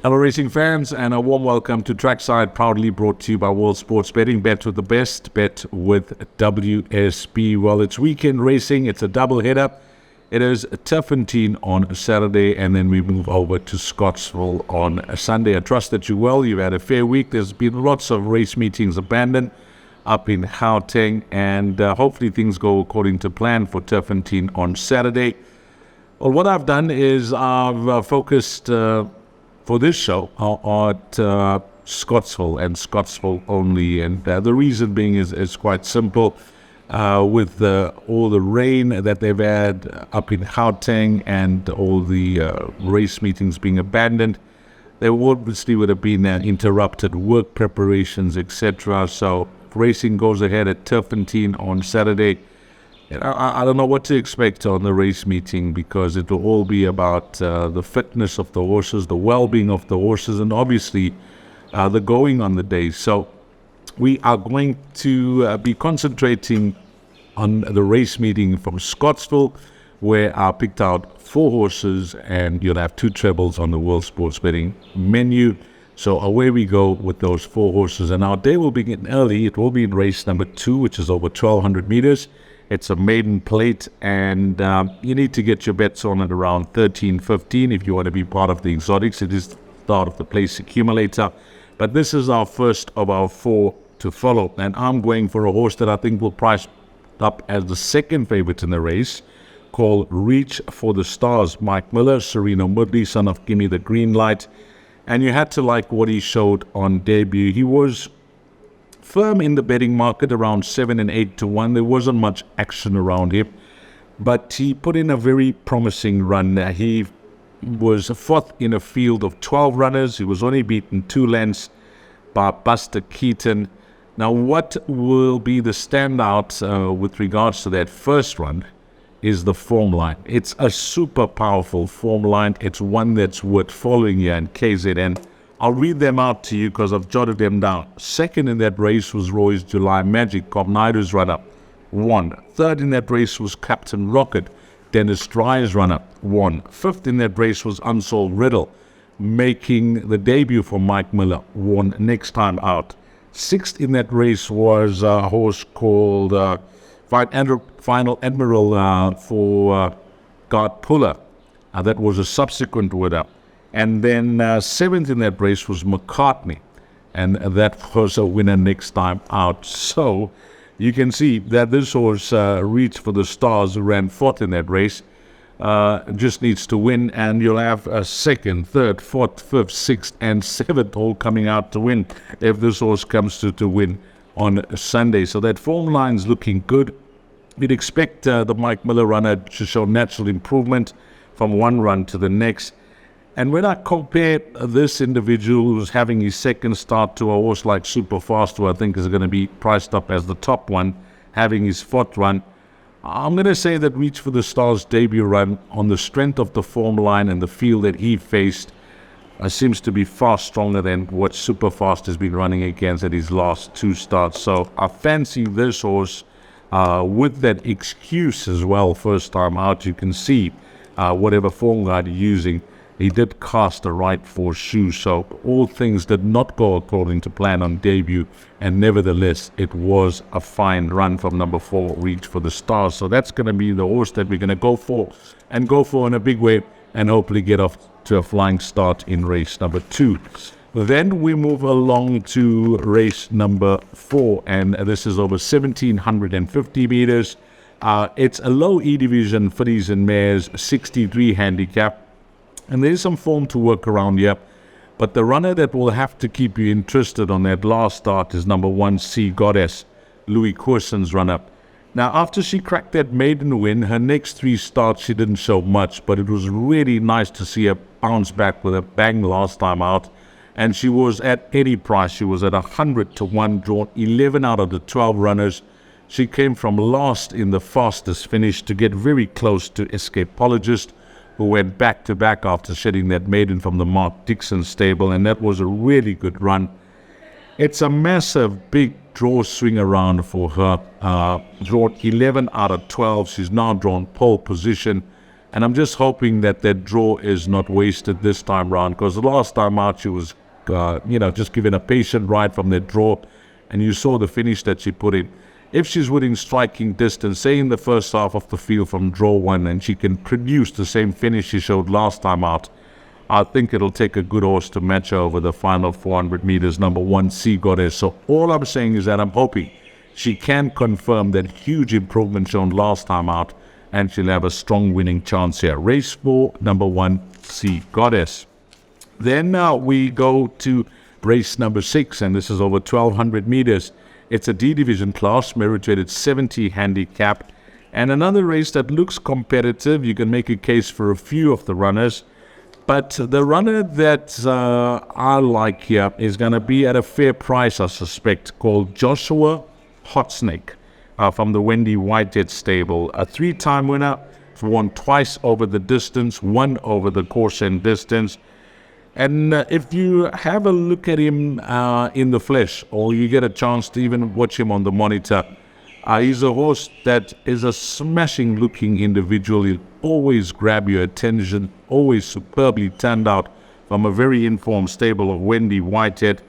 Hello racing fans, and a warm welcome to Trackside, proudly brought to you by World Sports Betting. Bet with the best, bet with WSB. Well, it's weekend racing, it's a double header. It is Turfentine on Saturday, and then we move over to Scottsville on Sunday. I trust that you're well, you've had a fair week. There's been lots of race meetings abandoned up in Gauteng, and hopefully things go according to plan for Turfentine on Saturday. Well, what I've done is I've focused for this show at Scottsville and Scottsville only, and the reason being is quite simple. With all the rain that they've had up in Gauteng and all the race meetings being abandoned, there obviously would have been interrupted work preparations, etc. So racing goes ahead at Turfentine on Saturday. I don't know what to expect on the race meeting, because it will all be about the fitness of the horses, the well-being of the horses, and obviously the going on the day. So we are going to be concentrating on the race meeting from Scottsville, where I picked out 4 horses, and you'll have 2 trebles on the World Sports Betting menu. So away we go with those 4 horses, and our day will begin early. It will be in race number 2, which is over 1,200 meters. It's a maiden plate, and you need to get your bets on at around 13.15 if you want to be part of the exotics. It is the start of the place accumulator, but this is our first of our 4 to follow, and I'm going for a horse that I think will price up as the second favorite in the race, called Reach for the Stars. Mike Miller, Sereno Moodley, son of Gimme the Green Light, and you had to like what he showed on debut. He was firm in the betting market, around 7 and 8 to 1. There wasn't much action around him, but he put in a very promising run. He was 4th in a field of 12 runners. He was only beaten 2 lengths by Buster Keaton. Now, what will be the standout with regards to that first run is the form line. It's a super powerful form line. It's one that's worth following here in KZN. I'll read them out to you because I've jotted them down. Second in that race was Roy's July Magic, Cobb Naidu's run-up, won. Third in that race was Captain Rocket, Dennis Dryer's run-up, won. Fifth in that race was Unsolved Riddle, making the debut for Mike Miller, won next time out. Sixth in that race was a horse called Final Admiral for Guard Puller. That was a subsequent winner. And then 7th in that race was McCartney, and that was a winner next time out. So you can see that this horse, Reach for the Stars, ran 4th in that race, just needs to win, and you'll have a 2nd, 3rd, 4th, 5th, 6th, and 7th all coming out to win if this horse comes to win on Sunday. So that form line's looking good. You'd expect the Mike Miller runner to show natural improvement from one run to the next. And when I compare this individual who's having his second start to a horse like Superfast, who I think is going to be priced up as the top one, having his 4th run, I'm going to say that Reach for the Stars' debut run, on the strength of the form line and the field that he faced, seems to be far stronger than what Superfast has been running against at his last 2 starts. So I fancy this horse with that excuse as well, first time out. You can see whatever form guide you're using, he did cast a right 4 shoe, so all things did not go according to plan on debut, and nevertheless, it was a fine run from number 4, Reach for the Stars. So that's going to be the horse that we're going to go for in a big way, and hopefully get off to a flying start in race number 2. Then we move along to race number 4, and this is over 1,750 meters. It's a low E division, fillies and mares, 63 handicap. And there's some form to work around here. But the runner that will have to keep you interested on that last start is number 1, Sea Goddess, Louis Courson's run-up. Now, after she cracked that maiden win, her next 3 starts she didn't show much, but it was really nice to see her bounce back with a bang last time out. And she was at any price. She was at 100 to 1, drawn 11 out of the 12 runners. She came from last in the fastest finish to get very close to Escapologist, who went back-to-back after shedding that maiden from the Mark Dixon stable, and that was a really good run. It's a massive, big draw swing around for her. Drawn 11 out of 12. She's now drawn pole position. And I'm just hoping that draw is not wasted this time round, because the last time out she was, just given a patient ride from that draw, and you saw the finish that she put in. If she's within striking distance, say in the first half of the field from draw 1, and she can produce the same finish she showed last time out, I think it'll take a good horse to match her over the final 400 meters, number 1, Sea Goddess. So all I'm saying is that I'm hoping she can confirm that huge improvement shown last time out, and she'll have a strong winning chance here. Race 4, number 1, Sea Goddess. Then we go to race number 6, and this is over 1,200 meters. It's a D division class, merit-rated 70 handicap, and another race that looks competitive. You can make a case for a few of the runners, but the runner that I like here is going to be at a fair price, I suspect, called Joshua Hotsnake from the Wendy Whitehead stable. A 3-time winner, won twice over the distance, one over the course and distance. And if you have a look at him in the flesh, or you get a chance to even watch him on the monitor, he's a horse that is a smashing looking individual. He'll always grab your attention, always superbly turned out from a very informed stable of Wendy Whitehead.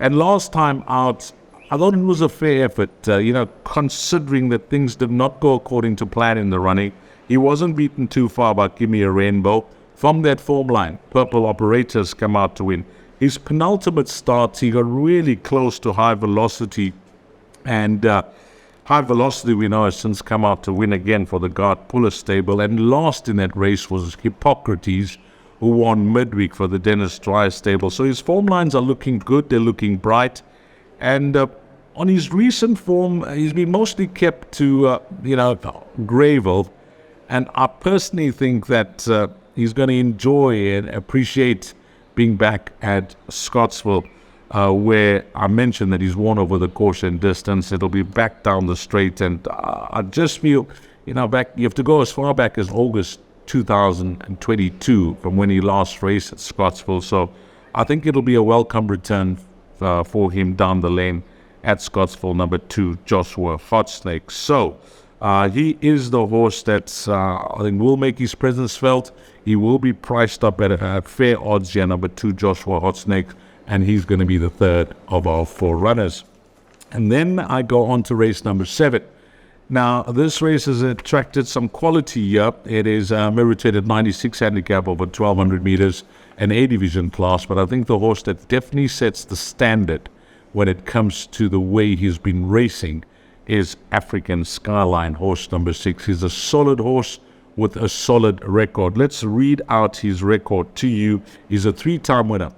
And last time out, I thought it was a fair effort, considering that things did not go according to plan in the running. He wasn't beaten too far by Give Me a Rainbow. From that form line, Purple Operators come out to win. His penultimate start, he got really close to High Velocity, and High Velocity, we know, has since come out to win again for the Guard Puller stable. And last in that race was Hippocrates, who won midweek for the Dennis Dry stable. So his form lines are looking good, they're looking bright. And on his recent form, he's been mostly kept to, Greyville. And I personally think that he's going to enjoy and appreciate being back at Scottsville, where I mentioned that he's won over the course and distance. It'll be back down the straight, and I just feel, you have to go as far back as August 2022 from when he last raced at Scottsville. So I think it'll be a welcome return for him down the lane at Scottsville, number 2, Joshua Hotsnake. So he is the horse that I think will make his presence felt. He will be priced up at fair odds here, number 2, Joshua Hotsnake, and he's going to be the third of our 4 runners. And then I go on to race number 7. Now, this race has attracted some quality here. It is merit-rated 96 handicap over 1,200 meters, an A division class, but I think the horse that definitely sets the standard when it comes to the way he's been racing is African Skyline, horse number 6. He's a solid horse with a solid record. Let's read out his record to you. He's a 3-time winner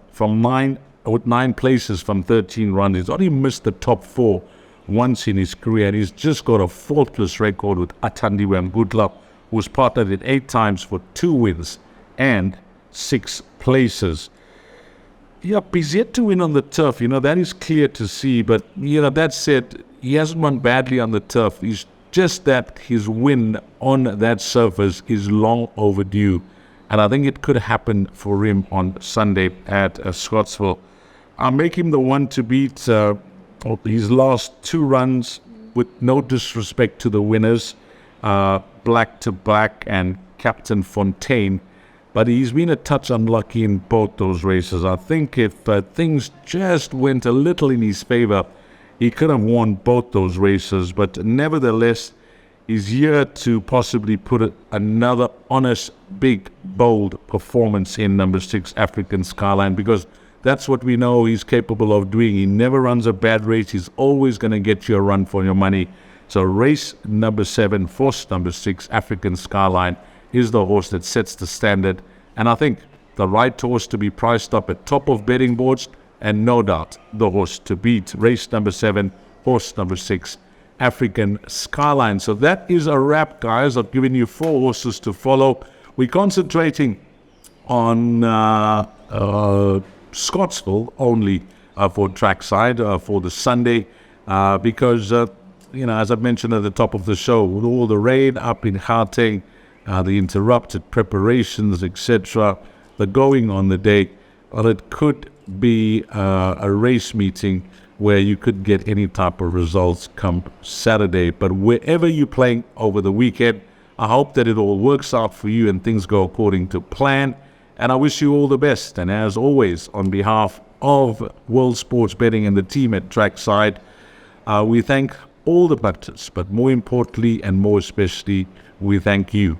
with 9 places from 13 runs. He's only missed the top 4 once in his career, and he's just got a faultless record with Athandiwe Ngudla, who's partnered it 8 times for 2 wins and 6 places. Yep, he's yet to win on the turf. That is clear to see, but that said, he hasn't won badly on the turf. He's just that his win on that surface is long overdue, and I think it could happen for him on Sunday at Scottsville. I'll make him the one to beat his last 2 runs, with no disrespect to the winners, Black to Black and Captain Fontaine, but he's been a touch unlucky in both those races. I think if things just went a little in his favor, he could have won both those races. But nevertheless, he's here to possibly put another honest, big, bold performance in number 6, African Skyline, because that's what we know he's capable of doing. He never runs a bad race. He's always going to get you a run for your money. So race number 7, horse number 6, African Skyline, is the horse that sets the standard. And I think the right horse to be priced up at top of betting boards, and no doubt the horse to beat. Race number 7, horse number 6, African Skyline. So that is a wrap, guys. I've given you 4 horses to follow. We're concentrating on Scottsville only for trackside for the Sunday because, as I've mentioned at the top of the show, with all the rain up in Gauteng, the interrupted preparations, etc., the going on the day, well, it could be a race meeting where you could get any type of results come Saturday. But wherever you're playing over the weekend, I hope that it all works out for you and things go according to plan. And I wish you all the best. And as always, on behalf of World Sports Betting and the team at Trackside, we thank all the punters, but more importantly and more especially, we thank you,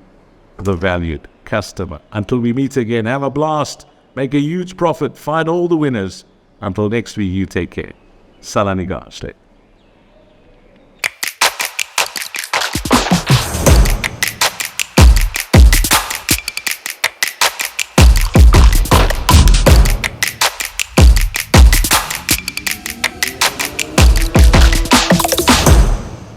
the valued customer. Until we meet again, have a blast, make a huge profit, find all the winners. Until next week, you take care. Salani Gaste.